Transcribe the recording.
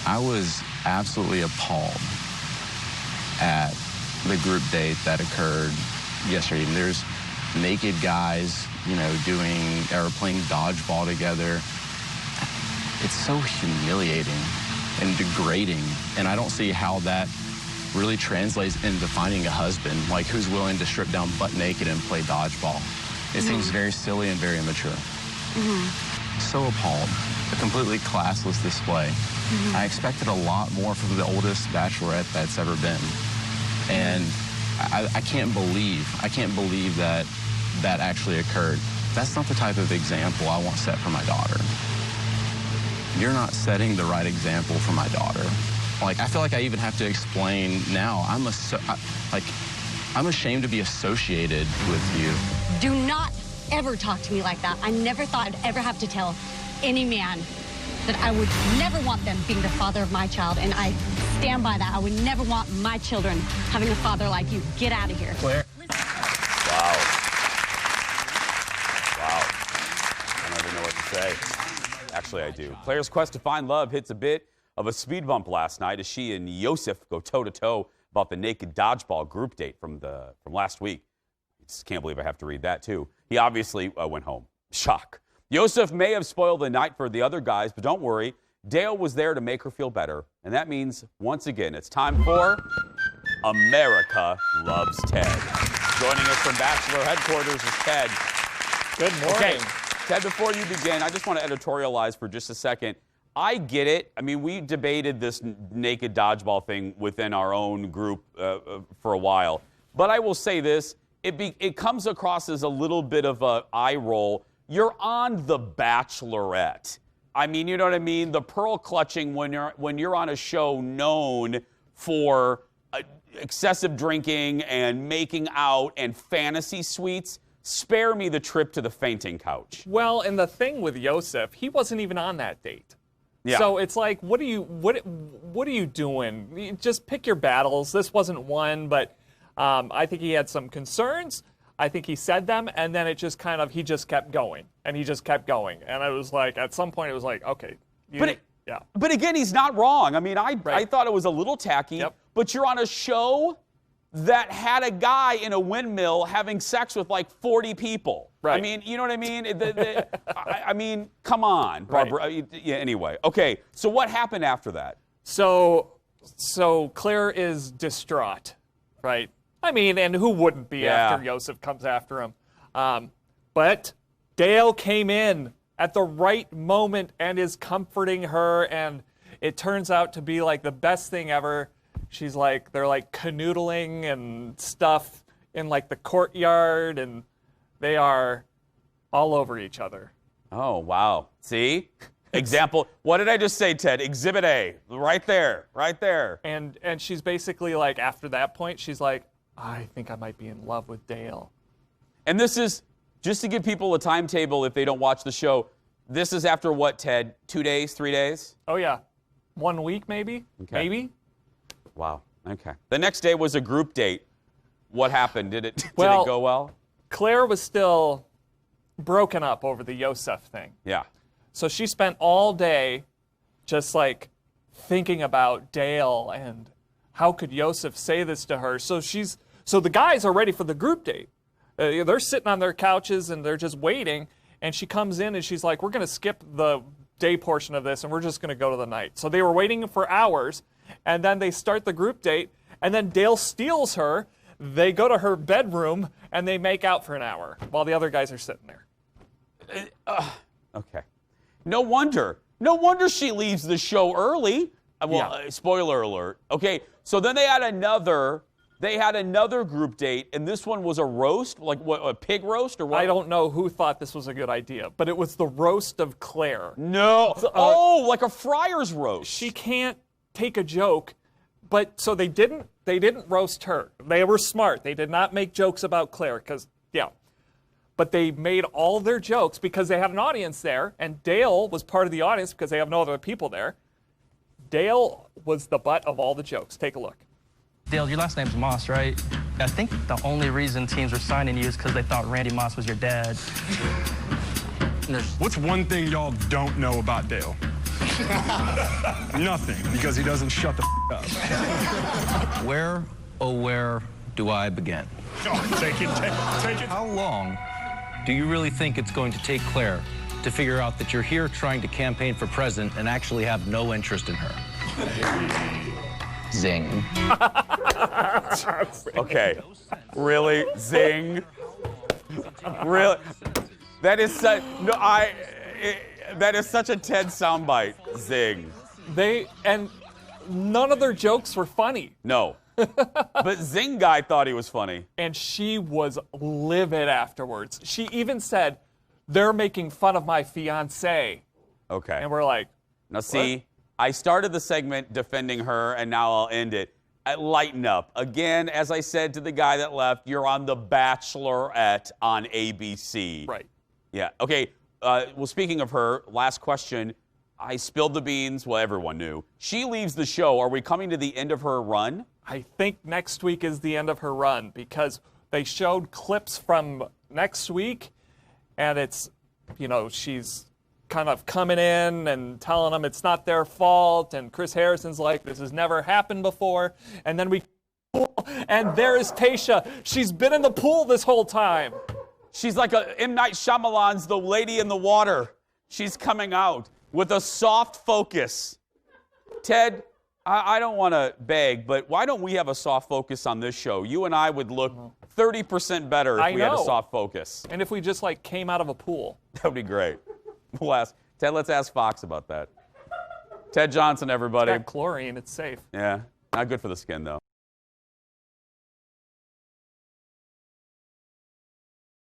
I was absolutely appalled at the group date that occurred yesterday. There's naked guys, you know, playing dodgeball together. It's so humiliating and degrading, and I don't see how that really translates into finding a husband, like who's willing to strip down butt naked and play dodgeball. It seems very silly and very immature. So appalled. A completely classless display. I expected a lot more from the oldest Bachelorette that's ever been. And I can't believe that that actually occurred. That's not the type of example I want set for my daughter. You're not setting the right example for my daughter. Like, I feel like I even have to explain now. I'm ashamed to be associated with you. Do not ever talk to me like that. I never thought I'd ever have to tell any man that I would never want them being the father of my child, and I stand by that. I would never want my children having a father like you. Get out of here. Claire. Wow. Wow. I don't even know what to say. Actually, I do. Claire's quest to find love hits a bit of a speed bump last night as she and Yosef go toe-to-toe about the naked dodgeball group date from last week. I just can't believe I have to read that, too. He obviously went home. Shock. Yosef may have spoiled the night for the other guys, but don't worry. Dale was there to make her feel better. And that means, once again, it's time for America Loves Ted. Joining us from Bachelor headquarters is Ted. Good morning. Okay, Ted, before you begin, I just want to editorialize for just a second. I get it. I mean, we debated this naked dodgeball thing within our own group for a while. But I will say this. It comes across as a little bit of an eye roll. You're on The Bachelorette. I mean, you know what I mean? The pearl clutching when you're on a show known for excessive drinking and making out and fantasy suites. Spare me the trip to the fainting couch. Well, and the thing with Yosef, he wasn't even on that date. Yeah. So it's like, what are you doing? You just pick your battles. This wasn't one, but I think he had some concerns. I think he said them, and then it just he just kept going, and he just kept going. And I was like, at some point, it was like, okay. But again, he's not wrong. I mean, I thought it was a little tacky, but you're on a show that had a guy in a windmill having sex with like 40 people. Right. I mean, you know what I mean? I mean, come on, Barbara. Right. Yeah, anyway. Okay, so what happened after that? So Claire is distraught, right? I mean, and who wouldn't be after Yosef comes after him? But Dale came in at the right moment and is comforting her, and it turns out to be like the best thing ever. They're like canoodling and stuff in like the courtyard, and they are all over each other. Oh, wow. See? Example. What did I just say, Ted? Exhibit A. Right there. Right there. And she's basically like, after that point, she's like, I think I might be in love with Dale. And this is, just to give people a timetable if they don't watch the show, this is after what, Ted? 2 days, 3 days? Oh, yeah. 1 week, maybe? Okay. Maybe? Wow. Okay. The next day was a group date. What happened? Did it go well? Claire was still broken up over the Yosef thing. Yeah. So she spent all day just like thinking about Dale and how could Yosef say this to her. So the guys are ready for the group date. They're sitting on their couches and they're just waiting. And she comes in and she's like, we're going to skip the day portion of this and we're just going to go to the night. So they were waiting for hours. And then they start the group date, and then Dale steals her. They go to her bedroom, and they make out for an hour while the other guys are sitting there. Okay. No wonder she leaves the show early. Spoiler alert. Okay, so then they had another group date, and this one was a roast, like what, a pig roast or what? I don't know who thought this was a good idea, but it was the roast of Claire. No. Like a friar's roast. She can't take a joke, but so they didn't roast her. They were smart. They did not make jokes about Claire but they made all their jokes because they had an audience there, and Dale was part of the audience because they have no other people there. Dale was the butt of all the jokes. Take a look. Dale, your last name's Moss, right? I think the only reason teams were signing you is because they thought Randy Moss was your dad. What's one thing y'all don't know about Dale? Nothing, because he doesn't shut the up. Where, oh where do I begin? Oh, take it. How long do you really think it's going to take Claire to figure out that you're here trying to campaign for president and actually have no interest in her? Zing. Okay. Really? Zing? Really? That is such that is such a Ted soundbite. Zing. And none of their jokes were funny. No. But Zing guy thought he was funny. And she was livid afterwards. She even said, "They're making fun of my fiance." Okay. And we're like, now see, what? I started the segment defending her, and now I'll end it. Lighten up. Again, as I said to the guy that left, you're on The Bachelorette on ABC. Right. Yeah. Okay. Well, speaking of her, last question. I spilled the beans. Well, everyone knew. She leaves the show. Are we coming to the end of her run? I think next week is the end of her run because they showed clips from next week, and it's, she's kind of coming in and telling them it's not their fault, and Chris Harrison's like, this has never happened before, and then and there is Tayshia. She's been in the pool this whole time. She's like M. Night Shyamalan's The Lady in the Water. She's coming out with a soft focus. Ted, I don't want to beg, but why don't we have a soft focus on this show? You and I would look 30% better if we had a soft focus. And if we just came out of a pool. That would be great. Ted, let's ask Fox about that. Ted Johnson, everybody. It's got chlorine, it's safe. Yeah, not good for the skin, though.